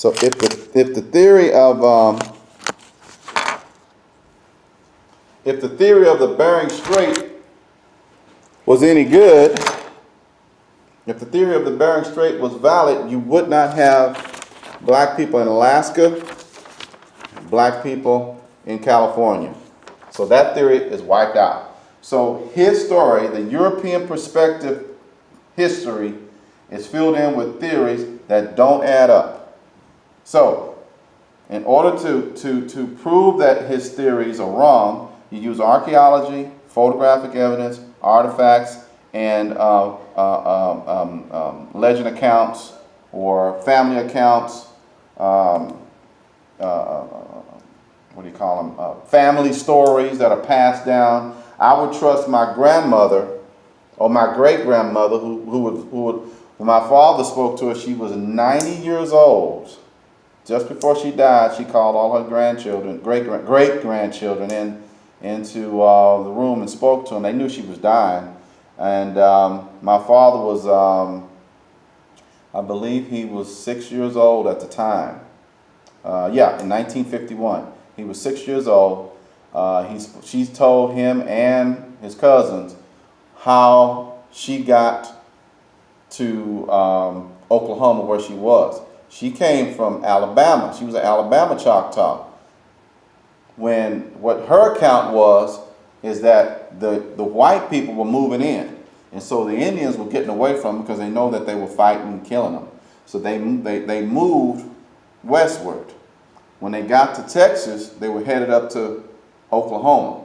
So if the theory of if the theory of the Bering Strait was any good, if the theory of the Bering Strait was valid, you would not have black people in Alaska, black people in California. So that theory is wiped out. So his story, the European perspective history, is filled in with theories that don't add up. So in order to prove that his theories are wrong, you use archaeology, photographic evidence, artifacts, and legend accounts or family accounts, what do you call them? Family stories that are passed down. I would trust my grandmother or my great-grandmother when my father spoke to her, she was 90 years old. Just before she died, she called all her grandchildren, great-grandchildren into the room and spoke to them. They knew she was dying. And my father was, I believe he was 6 years old at the time. In 1951. He was 6 years old. She told him and his cousins how she got to Oklahoma where she was. She came from Alabama. She was an Alabama Choctaw. What her account was is that the white people were moving in. And so the Indians were getting away from them because they know that they were fighting and killing them. So they moved westward. When they got to Texas, they were headed up to Oklahoma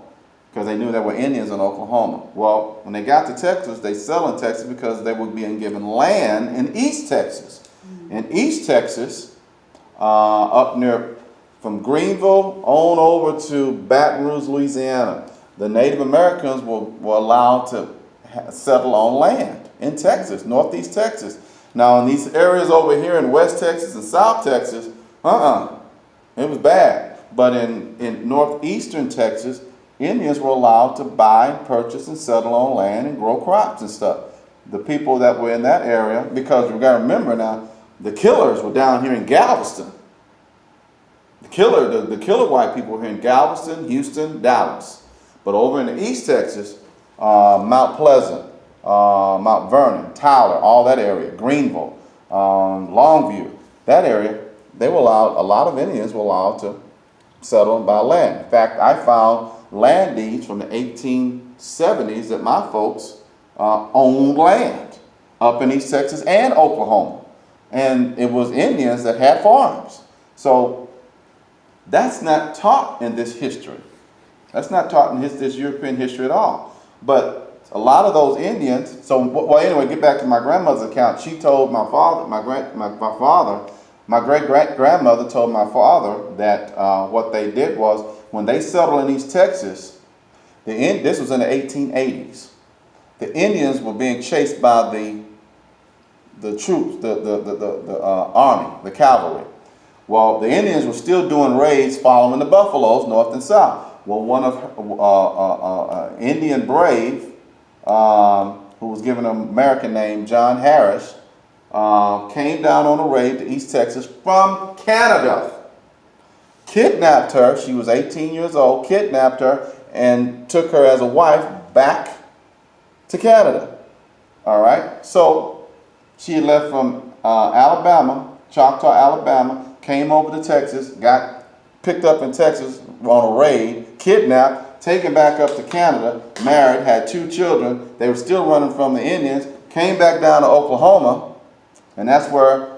because they knew there were Indians in Oklahoma. Well, when they got to Texas, they settled in Texas because they were being given land in East Texas. In East Texas, up near from Greenville on over to Baton Rouge, Louisiana, the Native Americans were allowed to settle on land in Texas, Northeast Texas. Now, in these areas over here in West Texas and South Texas, it was bad. But in northeastern Texas, Indians were allowed to buy, purchase, and settle on land and grow crops and stuff. The people that were in that area, because you got to remember now, the killers were down here in Galveston. The killer white people were here in Galveston, Houston, Dallas. But over in the East Texas, Mount Pleasant, Mount Vernon, Tyler, all that area, Greenville, Longview, that area, a lot of Indians were allowed to settle and buy land. In fact, I found land deeds from the 1870s that my folks owned land up in East Texas and Oklahoma. And it was Indians that had farms. So that's not taught in this history. That's not taught in this European history at all. But a lot of those Indians, anyway, get back to my grandmother's account. She told my father, my great-grandmother told my father that what they did was when they settled in East Texas, this was in the 1880s, the Indians were being chased by the troops, the army, the cavalry. Well, the Indians were still doing raids following the buffaloes north and south. Well, one of Indian brave, who was given an American name, John Harris, came down on a raid to East Texas from Canada. Kidnapped her. She was 18 years old. Kidnapped her and took her as a wife back to Canada. All right. So she had left from Alabama, Choctaw, Alabama, came over to Texas, got picked up in Texas on a raid, kidnapped, taken back up to Canada, married, had 2 children. They were still running from the Indians, came back down to Oklahoma, and that's where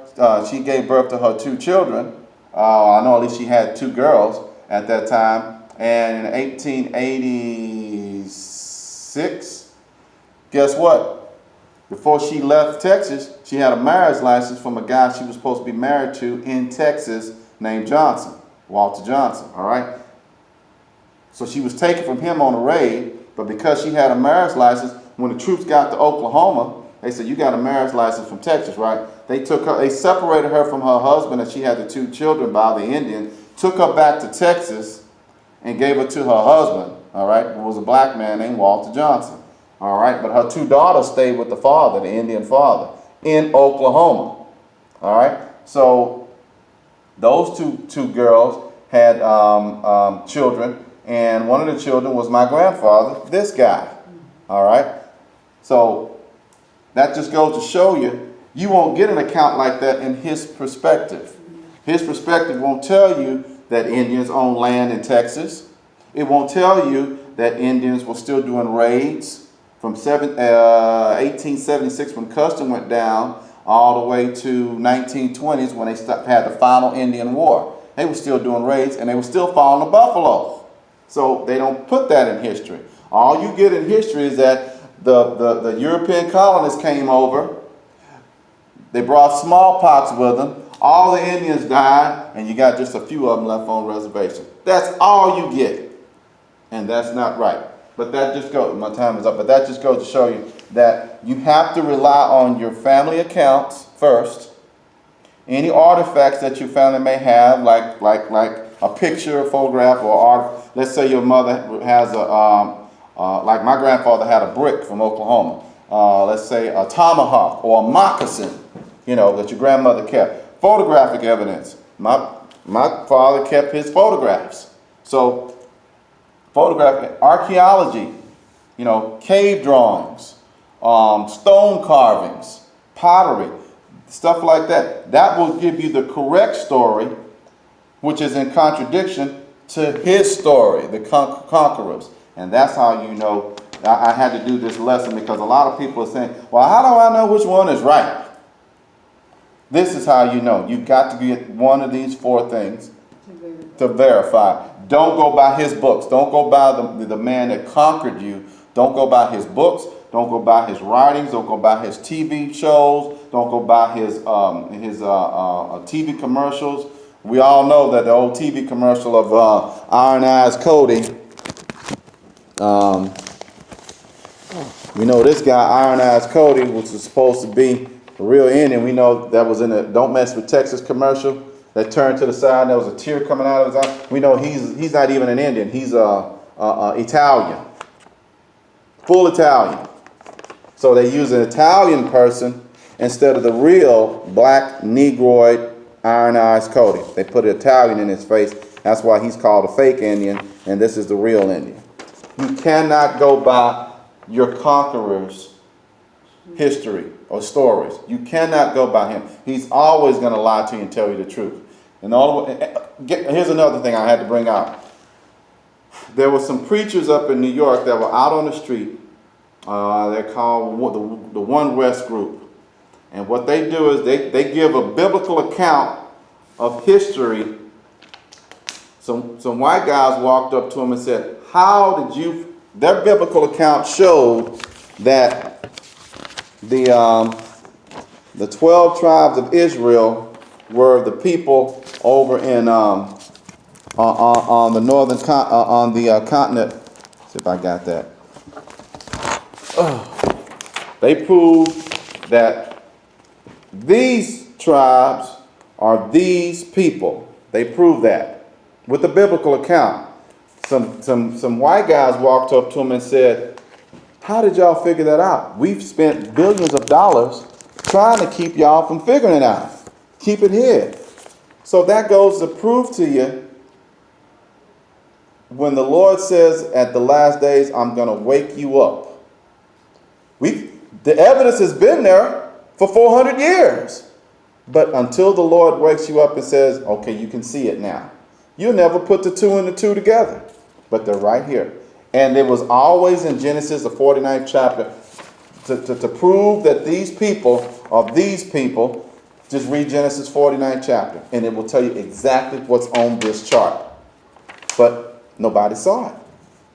she gave birth to her 2 children. I know at least she had 2 girls at that time. And in 1886, guess what? Before she left Texas, she had a marriage license from a guy she was supposed to be married to in Texas named Johnson, Walter Johnson, all right? So she was taken from him on a raid, but because she had a marriage license, when the troops got to Oklahoma, they said, you got a marriage license from Texas, right? They separated her from her husband, and she had the 2 children by the Indian, took her back to Texas, and gave her to her husband, all right, who was a black man named Walter Johnson, all right? But her 2 daughters stayed with the father, the Indian father, in Oklahoma, all right? So Those two girls had children, and one of the children was my grandfather, this guy. All right? So that just goes to show you, you won't get an account like that in his perspective. His perspective won't tell you that Indians own land in Texas. It won't tell you that Indians were still doing raids from 1876 when custom went down all the way to 1920s when they had the final Indian War. They were still doing raids and they were still following the buffalo. So they don't put that in history. All you get in history is that the European colonists came over. They brought smallpox with them. All the Indians died, and you got just a few of them left on reservation. That's all you get. And that's not right. But that just goes, my time is up, but that just goes to show you that you have to rely on your family accounts first. Any artifacts that your family may have, like a picture, a photograph, or art. Let's say your mother has like my grandfather had a brick from Oklahoma. Let's say a tomahawk or a moccasin, that your grandmother kept. Photographic evidence. My father kept his photographs. So photographic, archaeology, cave drawings, stone carvings, pottery, stuff like that. That will give you the correct story, which is in contradiction to his story, the conquerors. And that's how you know. I had to do this lesson because a lot of people are saying, well, how do I know which one is right? This is how you know. You've got to get one of these four things to verify. Don't go by his books. Don't go by the man that conquered you. Don't go by his books. Don't go by his writings. Don't go by his TV shows. Don't go by his TV commercials. We all know that the old TV commercial of Iron Eyes Cody. We know this guy, Iron Eyes Cody, which was supposed to be a real Indian. We know that was in a Don't Mess with Texas commercial that turned to the side and there was a tear coming out of his eye. We know he's not even an Indian. He's Italian. Full Italian. So they use an Italian person instead of the real black Negroid Iron Eyes Cody. They put an Italian in his face. That's why he's called a fake Indian, and this is the real Indian. You cannot go by your conqueror's history or stories. You cannot go by him. He's always going to lie to you and tell you the truth. And here's another thing I had to bring out. There were some preachers up in New York that were out on the street. They're called the One West Group. And what they do is they give a biblical account of history. Some white guys walked up to him and said, their biblical account showed that the 12 tribes of Israel were the people over in on the northern continent. Let's see if I got that. They proved that these tribes are these people. They proved that with the biblical account. Some white guys walked up to him and said, how did y'all figure that out? We've spent billions of dollars trying to keep y'all from figuring it out. Keep it hid. So that goes to prove to you when the Lord says at the last days, I'm going to wake you up. The evidence has been there for 400 years. But until the Lord wakes you up and says, okay, you can see it now. You'll never put the two and the two together. But they're right here. And it was always in Genesis, the 49th chapter, to prove that these people are these people. Just read Genesis 49th chapter, and it will tell you exactly what's on this chart. But nobody saw it.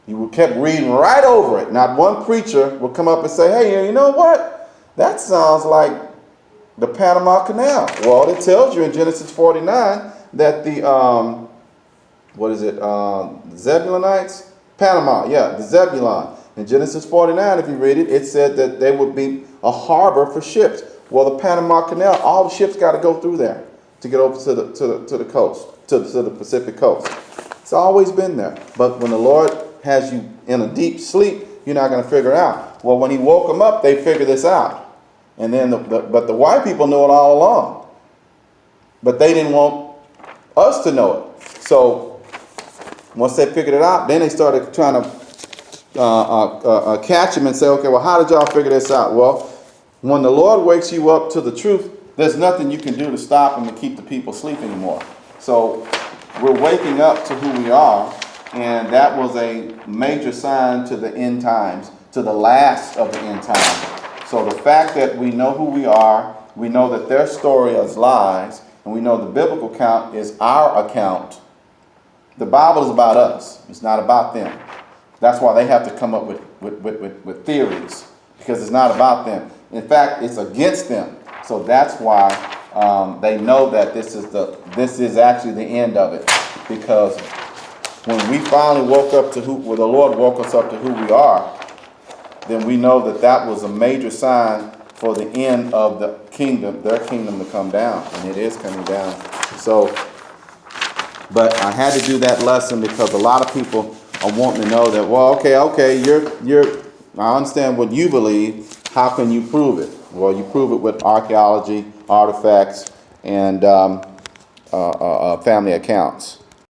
You kept reading right over it. Not one preacher would come up and say, hey, you know what? That sounds like the Panama Canal. Well, it tells you in Genesis 49 that the Zebulonites? Panama, the Zebulon. In Genesis 49, if you read it, it said that there would be a harbor for ships. Well, the Panama Canal, all the ships got to go through there to get over to the coast, to the Pacific coast. It's always been there. But when the Lord has you in a deep sleep, you're not going to figure it out. Well, when he woke them up, they figured this out. And then, but the white people knew it all along. But they didn't want us to know it. So once they figured it out, then they started trying to catch him and say, okay, well, how did y'all figure this out? Well, when the Lord wakes you up to the truth, there's nothing you can do to stop him and keep the people asleep anymore. So we're waking up to who we are, and that was a major sign to the end times, to the last of the end times. So the fact that we know who we are, we know that their story is lies, and we know the biblical account is our account. The Bible is about us. It's not about them. That's why they have to come up with theories, because it's not about them. In fact, it's against them. So that's why they know that this is actually the end of it. Because when we finally woke up to when the Lord woke us up to who we are, then we know that that was a major sign for the end of the kingdom, their kingdom, to come down, and it is coming down. So, but I had to do that lesson because a lot of people are wanting to know that. Well, okay, I understand what you believe. How can you prove it? Well, you prove it with archaeology, artifacts, and family accounts.